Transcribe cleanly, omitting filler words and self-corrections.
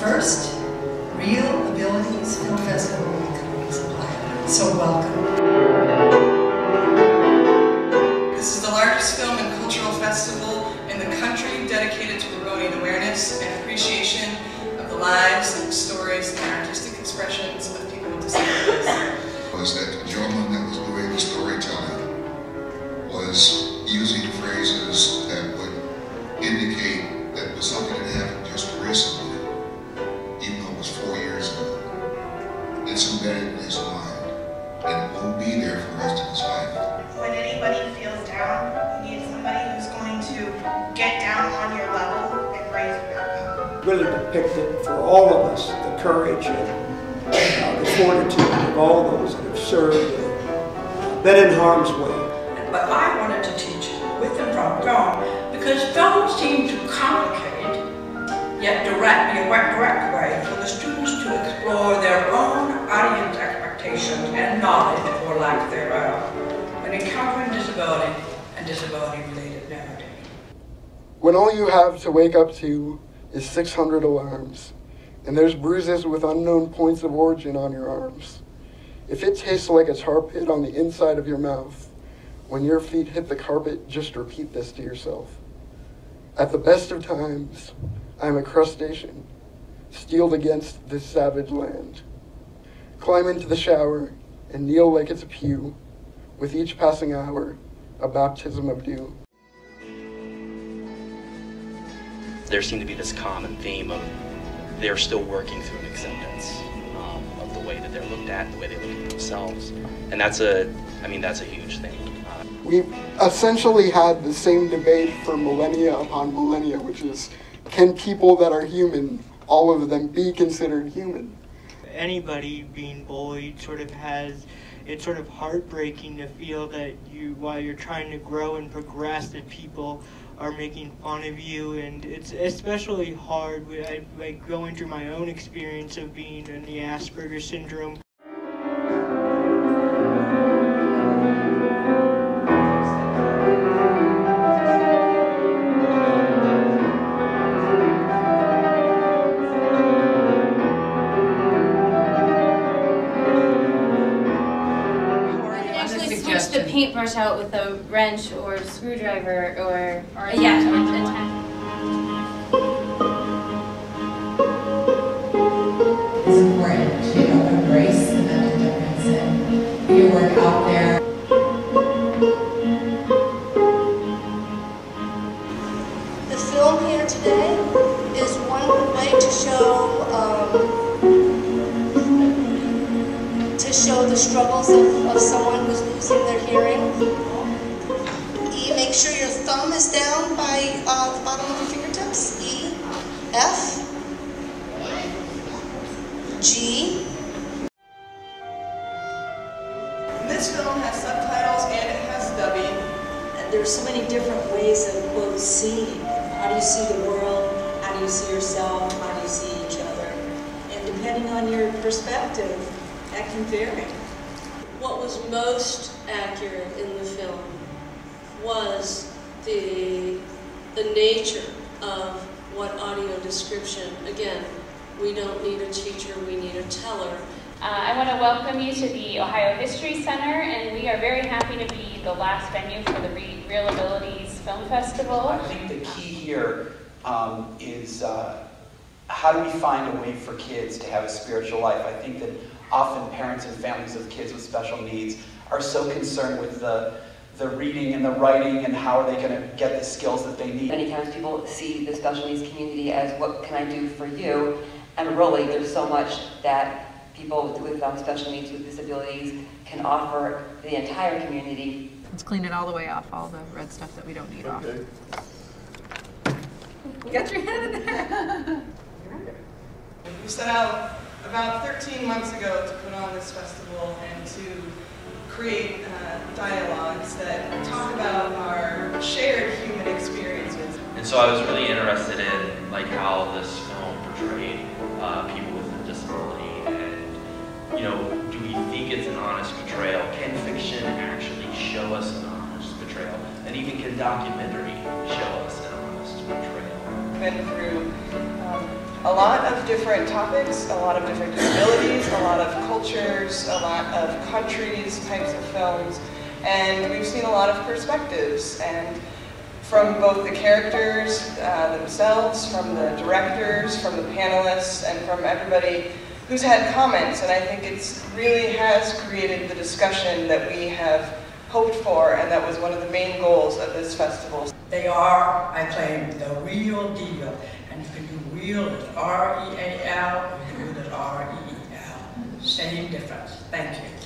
first ReelAbilities Film Festival in Columbus, Ohio. So welcome. This is the largest film and cultural festival in the country dedicated to promoting awareness and appreciation of the lives and stories and artistic expressions of people with disabilities. Was that the gentleman that was doing the storytelling was using phrases that would indicate that it was something that happened just recently, even though it was 4 years ago. It's embedded in his mind, and it will be there for the rest of his life. When anybody feels down, you need somebody who's going to get down on your level and raise you back up. Really depicted for all of us the courage and the fortitude of all those that have served and been in harm's way. But I wanted to teach with and from film because film seemed too complicated, yet be a direct way for the students to explore their own audience expectations and knowledge, or lack thereof, when encountering disability and disability-related narrative. When all you have to wake up to is 600 alarms, and there's bruises with unknown points of origin on your arms, if it tastes like a tar pit on the inside of your mouth, when your feet hit the carpet, just repeat this to yourself. At the best of times, I'm a crustacean, steeled against this savage land. Climb into the shower and kneel like it's a pew, with each passing hour, a baptism of dew. There seemed to be this common theme of they're still working through an acceptance of the way that they're looked at, the way they look at themselves. And that's a huge thing. We've essentially had the same debate for millennia upon millennia, which is, can people that are human, all of them, be considered human? Anybody being bullied it's sort of heartbreaking to feel that while you're trying to grow and progress, that people are making fun of you, and it's especially hard like going through my own experience of being in the Asperger's syndrome. Switch the paintbrush out with a wrench or a screwdriver or a tack. It's important to embrace the mental difference and your work out there. The film here today is one way to show the struggles of someone who's losing their hearing. E, make sure your thumb is down by the bottom of your fingertips. E, F, G. This film has subtitles and it has dubbing. And there's so many different ways of, quote, seeing. How do you see the world? How do you see yourself? How do you see each other? And depending on your perspective, that can vary. What was most accurate in the film was the nature of what audio description. Again, we don't need a teacher, we need a teller. I want to welcome you to the Ohio History Center, and we are very happy to be the last venue for the ReelAbilities Film Festival. I think the key here is how do we find a way for kids to have a spiritual life? I think that often parents and families of kids with special needs are so concerned with the reading and the writing and how are they going to get the skills that they need. Many times people see the special needs community as, what can I do for you? And really there's so much that people with special needs, with disabilities, can offer the entire community. Let's clean it all the way off, all the red stuff that we don't need off. Get your head in there. We set out about 13 months ago to put on this festival and to create dialogues that talk about our shared human experiences. And so I was really interested in how this film portrayed people with a disability, and do we think it's an honest portrayal? Can fiction actually show us an honest portrayal? And even can documentary show us an honest portrayal? Been through a lot of different topics, a lot of different disabilities, a lot of cultures, a lot of countries, types of films, and we've seen a lot of perspectives, and from both the characters themselves, from the directors, from the panelists, and from everybody who's had comments, and I think it's really has created the discussion that we have hoped for, and that was one of the main goals of this festival. They are, I claim, the real deal, and you can do real as R-E-A-L, or you can do it as R-E-E-L. Same difference. Thank you.